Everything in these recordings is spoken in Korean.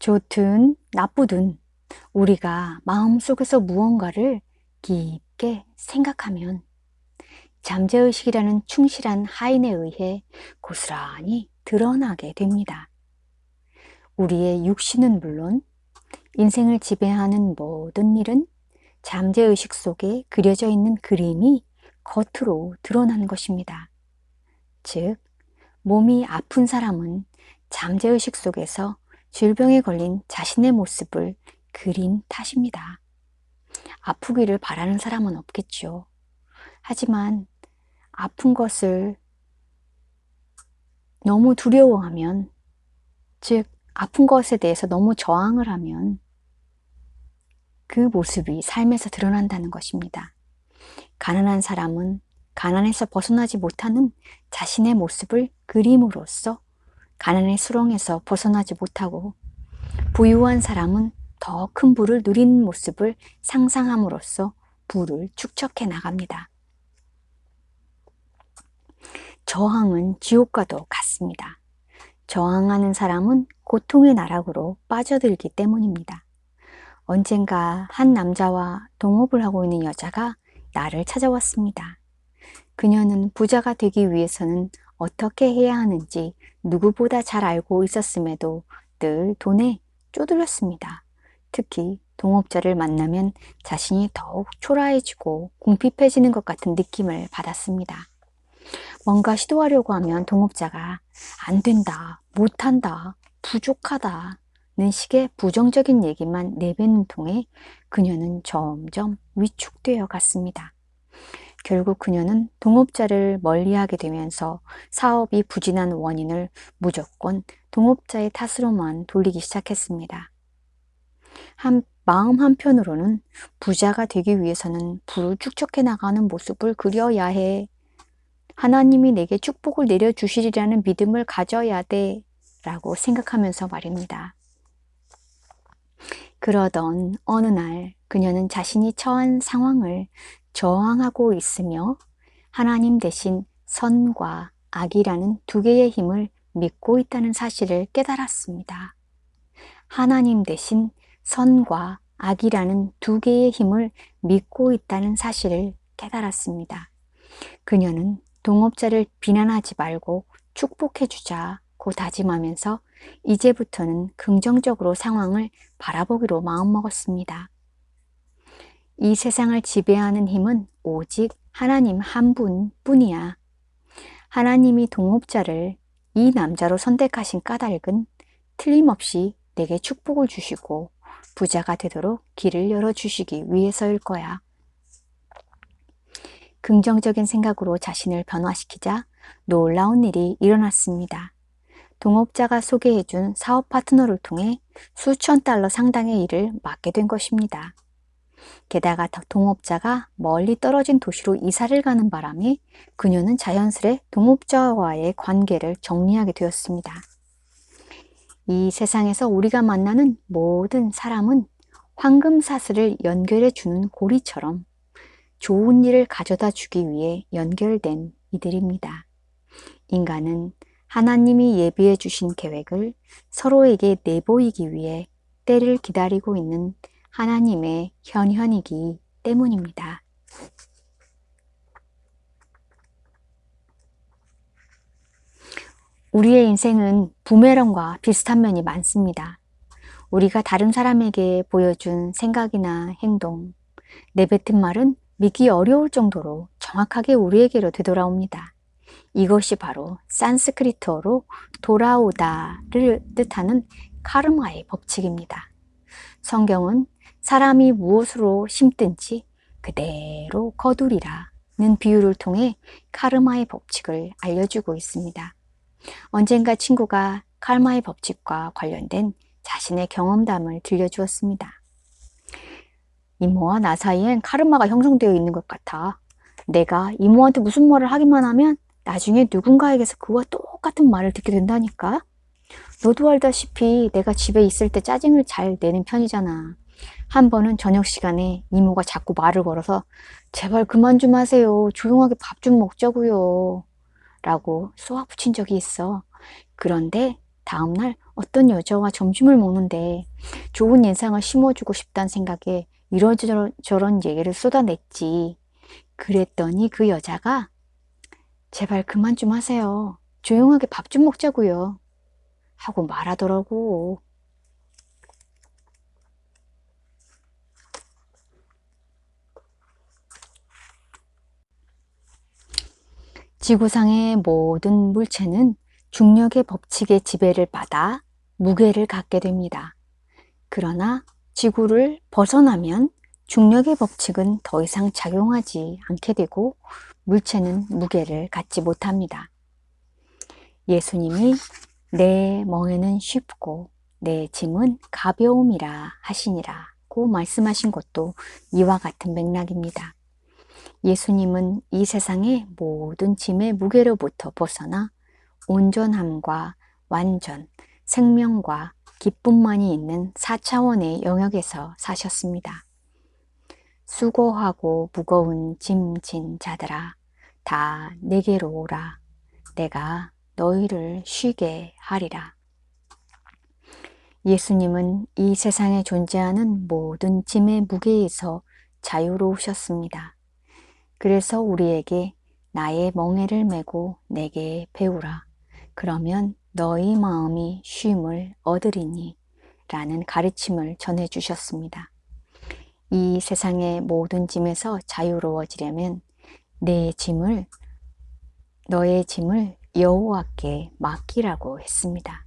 좋든 나쁘든 우리가 마음속에서 무언가를 깊게 생각하면 잠재의식이라는 충실한 하인에 의해 고스란히 드러나게 됩니다. 우리의 육신은 물론 인생을 지배하는 모든 일은 잠재의식 속에 그려져 있는 그림이 겉으로 드러나는 것입니다. 즉, 몸이 아픈 사람은 잠재의식 속에서 질병에 걸린 자신의 모습을 그린 탓입니다. 아프기를 바라는 사람은 없겠죠. 하지만 아픈 것을 너무 두려워하면, 즉 아픈 것에 대해서 너무 저항을 하면 그 모습이 삶에서 드러난다는 것입니다. 가난한 사람은 가난에서 벗어나지 못하는 자신의 모습을 그림으로써 가난의 수렁에서 벗어나지 못하고, 부유한 사람은 더 큰 부를 누리는 모습을 상상함으로써 부를 축적해 나갑니다. 저항은 지옥과도 같습니다. 저항하는 사람은 고통의 나락으로 빠져들기 때문입니다. 언젠가 한 남자와 동업을 하고 있는 여자가 나를 찾아왔습니다. 그녀는 부자가 되기 위해서는 어떻게 해야 하는지 누구보다 잘 알고 있었음에도 늘 돈에 쪼들렸습니다. 특히 동업자를 만나면 자신이 더욱 초라해지고 궁핍해지는 것 같은 느낌을 받았습니다. 뭔가 시도하려고 하면 동업자가 안 된다, 못한다, 부족하다 는 식의 부정적인 얘기만 내뱉는 통에 그녀는 점점 위축되어 갔습니다. 결국 그녀는 동업자를 멀리하게 되면서 사업이 부진한 원인을 무조건 동업자의 탓으로만 돌리기 시작했습니다. 마음 한편으로는 부자가 되기 위해서는 부를 축적해 나가는 모습을 그려야 해. 하나님이 내게 축복을 내려주시리라는 믿음을 가져야 돼 라고 생각하면서 말입니다. 그러던 어느 날 그녀는 자신이 처한 상황을 저항하고 있으며 하나님 대신 선과 악이라는 두 개의 힘을 믿고 있다는 사실을 깨달았습니다. 하나님 대신 선과 악이라는 두 개의 힘을 믿고 있다는 사실을 깨달았습니다. 그녀는 동업자를 비난하지 말고 축복해주자고 다짐하면서 이제부터는 긍정적으로 상황을 바라보기로 마음먹었습니다. 이 세상을 지배하는 힘은 오직 하나님 한 분뿐이야. 하나님이 동업자를 이 남자로 선택하신 까닭은 틀림없이 내게 축복을 주시고 부자가 되도록 길을 열어주시기 위해서일 거야. 긍정적인 생각으로 자신을 변화시키자 놀라운 일이 일어났습니다. 동업자가 소개해준 사업 파트너를 통해 수천 달러 상당의 일을 맡게 된 것입니다. 게다가 동업자가 멀리 떨어진 도시로 이사를 가는 바람에 그녀는 자연스레 동업자와의 관계를 정리하게 되었습니다. 이 세상에서 우리가 만나는 모든 사람은 황금사슬을 연결해 주는 고리처럼 좋은 일을 가져다 주기 위해 연결된 이들입니다. 인간은 하나님이 예비해 주신 계획을 서로에게 내보이기 위해 때를 기다리고 있는 하나님의 현현이기 때문입니다. 우리의 인생은 부메랑과 비슷한 면이 많습니다. 우리가 다른 사람에게 보여준 생각이나 행동, 내뱉은 말은 믿기 어려울 정도로 정확하게 우리에게로 되돌아옵니다. 이것이 바로 산스크리트어로 돌아오다를 뜻하는 카르마의 법칙입니다. 성경은 사람이 무엇으로 심든지 그대로 거두리라는 비유를 통해 카르마의 법칙을 알려주고 있습니다. 언젠가 친구가 카르마의 법칙과 관련된 자신의 경험담을 들려주었습니다. 이모와 나 사이엔 카르마가 형성되어 있는 것 같아. 내가 이모한테 무슨 말을 하기만 하면 나중에 누군가에게서 그와 똑같은 말을 듣게 된다니까. 너도 알다시피 내가 집에 있을 때 짜증을 잘 내는 편이잖아. 한 번은 저녁 시간에 이모가 자꾸 말을 걸어서 제발 그만 좀 하세요. 조용하게 밥 좀 먹자고요. 라고 쏘아붙인 적이 있어. 그런데 다음날 어떤 여자와 점심을 먹는데 좋은 인상을 심어주고 싶다는 생각에 이런저런 얘기를 쏟아냈지. 그랬더니 그 여자가 제발 그만 좀 하세요. 조용하게 밥 좀 먹자고요. 하고 말하더라고. 지구상의 모든 물체는 중력의 법칙의 지배를 받아 무게를 갖게 됩니다. 그러나 지구를 벗어나면 중력의 법칙은 더 이상 작용하지 않게 되고 물체는 무게를 갖지 못합니다. 예수님이 내 멍에는 쉽고 내 짐은 가벼움이라 하시니라고 말씀하신 것도 이와 같은 맥락입니다. 예수님은 이 세상의 모든 짐의 무게로부터 벗어나 온전함과 완전, 생명과 기쁨만이 있는 4차원의 영역에서 사셨습니다. 수고하고 무거운 짐 진 자들아 다 내게로 오라. 내가 너희를 쉬게 하리라. 예수님은 이 세상에 존재하는 모든 짐의 무게에서 자유로우셨습니다. 그래서 우리에게 나의 멍에를 메고 내게 배우라. 그러면 너희 마음이 쉼을 얻으리니 라는 가르침을 전해주셨습니다. 이 세상의 모든 짐에서 자유로워지려면 너의 짐을 여호와께 맡기라고 했습니다.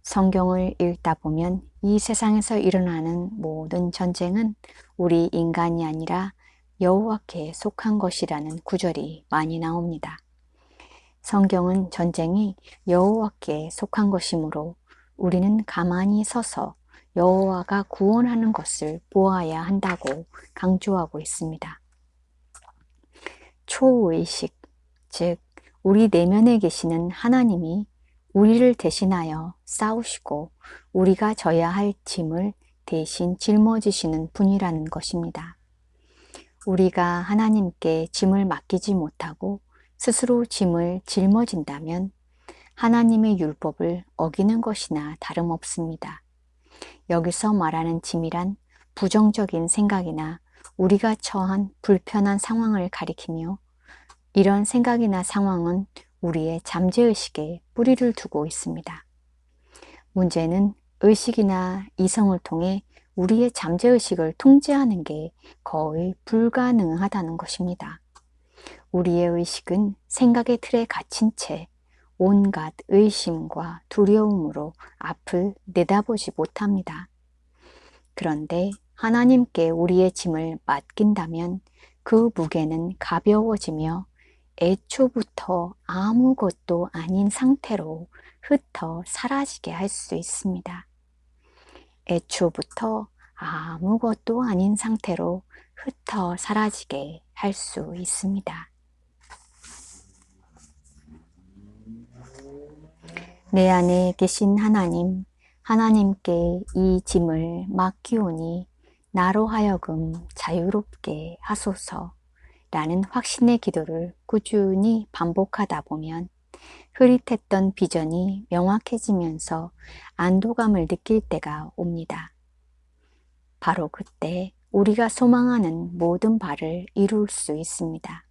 성경을 읽다 보면 이 세상에서 일어나는 모든 전쟁은 우리 인간이 아니라 여호와께 속한 것이라는 구절이 많이 나옵니다. 성경은 전쟁이 여호와께 속한 것이므로 우리는 가만히 서서 여호와가 구원하는 것을 보아야 한다고 강조하고 있습니다. 초의식, 즉 우리 내면에 계시는 하나님이 우리를 대신하여 싸우시고 우리가 져야 할 짐을 대신 짊어지시는 분이라는 것입니다. 우리가 하나님께 짐을 맡기지 못하고 스스로 짐을 짊어진다면 하나님의 율법을 어기는 것이나 다름없습니다. 여기서 말하는 짐이란 부정적인 생각이나 우리가 처한 불편한 상황을 가리키며 이런 생각이나 상황은 우리의 잠재의식에 뿌리를 두고 있습니다. 문제는 의식이나 이성을 통해 우리의 잠재의식을 통제하는 게 거의 불가능하다는 것입니다. 우리의 의식은 생각의 틀에 갇힌 채 온갖 의심과 두려움으로 앞을 내다보지 못합니다. 그런데 하나님께 우리의 짐을 맡긴다면 그 무게는 가벼워지며 애초부터 아무것도 아닌 상태로 흩어 사라지게 할 수 있습니다. 애초부터 아무것도 아닌 상태로 흩어 사라지게 할 수 있습니다. 내 안에 계신 하나님께 이 짐을 맡기오니 나로 하여금 자유롭게 하소서 라는 확신의 기도를 꾸준히 반복하다 보면 흐릿했던 비전이 명확해지면서 안도감을 느낄 때가 옵니다. 바로 그때 우리가 소망하는 모든 바를 이룰 수 있습니다.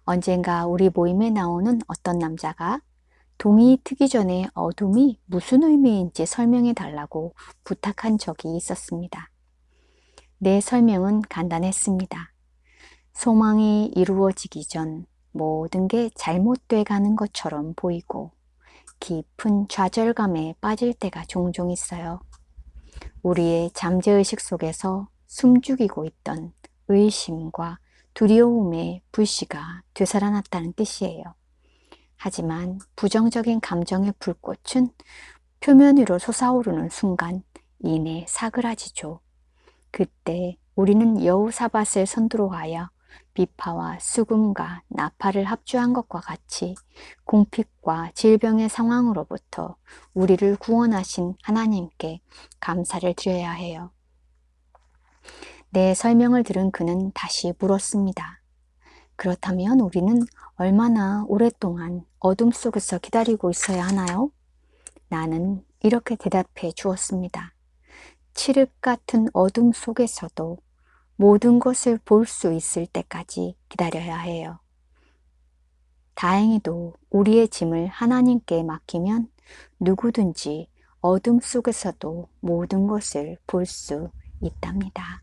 언젠가 우리 모임에 나오는 어떤 남자가 동이 트기 전에 어둠이 무슨 의미인지 설명해 달라고 부탁한 적이 있었습니다. 내 설명은 간단했습니다. 소망이 이루어지기 전 모든 게 잘못돼 가는 것처럼 보이고 깊은 좌절감에 빠질 때가 종종 있어요. 우리의 잠재의식 속에서 숨죽이고 있던 의심과 두려움의 불씨가 되살아났다는 뜻이에요. 하지만 부정적인 감정의 불꽃은 표면 위로 솟아오르는 순간 이내 사그라지죠. 그때 우리는 여호사밧을 선두로 하여 비파와 수금과 나팔을 합주한 것과 같이 공핍과 질병의 상황으로부터 우리를 구원하신 하나님께 감사를 드려야 해요. 내 설명을 들은 그는 다시 물었습니다. 그렇다면 우리는 얼마나 오랫동안 어둠 속에서 기다리고 있어야 하나요? 나는 이렇게 대답해 주었습니다. 칠흑 같은 어둠 속에서도 모든 것을 볼 수 있을 때까지 기다려야 해요. 다행히도 우리의 짐을 하나님께 맡기면 누구든지 어둠 속에서도 모든 것을 볼 수 있답니다.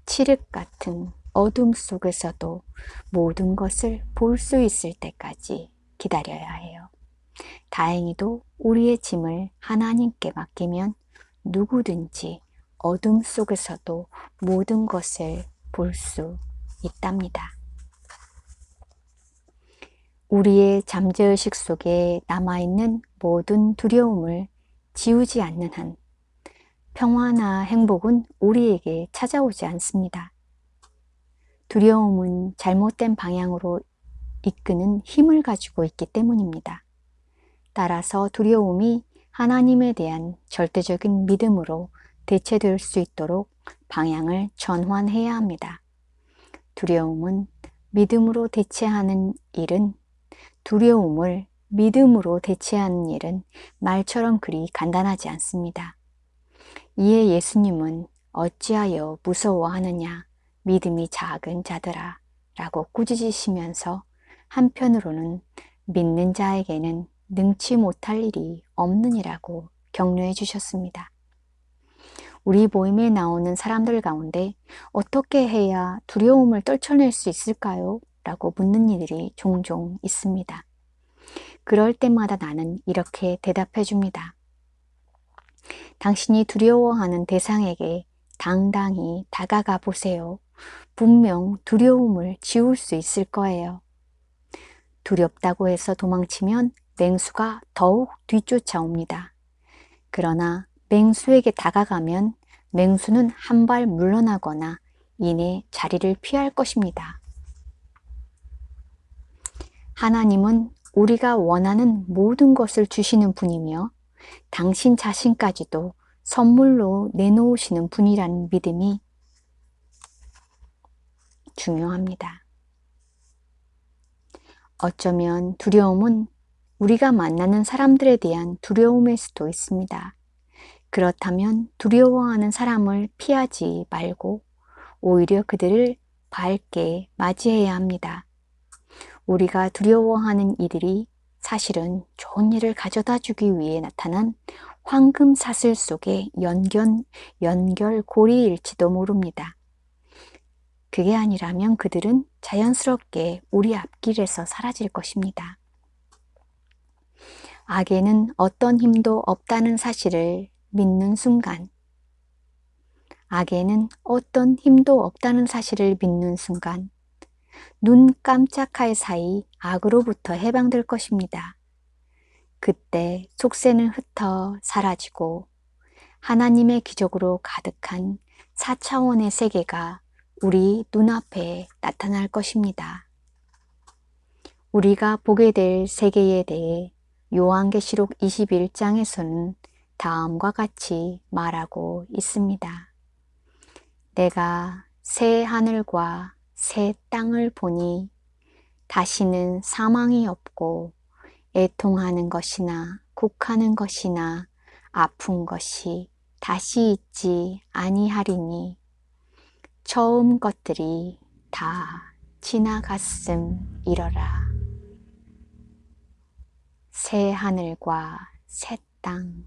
칠흑 같은 어둠 속에서도 모든 것을 볼 수 있을 때까지 기다려야 해요. 다행히도 우리의 짐을 하나님께 맡기면 누구든지 어둠 속에서도 모든 것을 볼 수 있답니다. 우리의 잠재의식 속에 남아있는 모든 두려움을 지우지 않는 한 평화나 행복은 우리에게 찾아오지 않습니다. 두려움은 잘못된 방향으로 이끄는 힘을 가지고 있기 때문입니다. 따라서 두려움이 하나님에 대한 절대적인 믿음으로 대체될 수 있도록 방향을 전환해야 합니다. 두려움을 믿음으로 대체하는 일은 말처럼 그리 간단하지 않습니다. 이에 예수님은 어찌하여 무서워하느냐 믿음이 작은 자들아 라고 꾸짖으시면서 한편으로는 믿는 자에게는 능치 못할 일이 없느니라고 격려해 주셨습니다. 우리 모임에 나오는 사람들 가운데 어떻게 해야 두려움을 떨쳐낼 수 있을까요? 라고 묻는 이들이 종종 있습니다. 그럴 때마다 나는 이렇게 대답해 줍니다. 당신이 두려워하는 대상에게 당당히 다가가 보세요. 분명 두려움을 지울 수 있을 거예요. 두렵다고 해서 도망치면 맹수가 더욱 뒤쫓아옵니다. 그러나 맹수에게 다가가면 맹수는 한 발 물러나거나 이내 자리를 피할 것입니다. 하나님은 우리가 원하는 모든 것을 주시는 분이며 당신 자신까지도 선물로 내놓으시는 분이라는 믿음이 중요합니다. 어쩌면 두려움은 우리가 만나는 사람들에 대한 두려움일 수도 있습니다. 그렇다면 두려워하는 사람을 피하지 말고 오히려 그들을 밝게 맞이해야 합니다. 우리가 두려워하는 이들이 사실은 좋은 일을 가져다 주기 위해 나타난 황금 사슬 속의 연결고리일지도 모릅니다. 그게 아니라면 그들은 자연스럽게 우리 앞길에서 사라질 것입니다. 악에는 어떤 힘도 없다는 사실을 믿는 순간, 눈 깜짝할 사이 악으로부터 해방될 것입니다. 그때 속세는 흩어 사라지고 하나님의 기적으로 가득한 4차원의 세계가 우리 눈앞에 나타날 것입니다. 우리가 보게 될 세계에 대해 요한계시록 21장에서는 다음과 같이 말하고 있습니다. 내가 새 하늘과 새 땅을 보니 다시는 사망이 없고 애통하는 것이나 곡하는 것이나 아픈 것이 다시 있지 아니하리니 처음 것들이 다 지나갔음이러라. 새 하늘과 새 땅.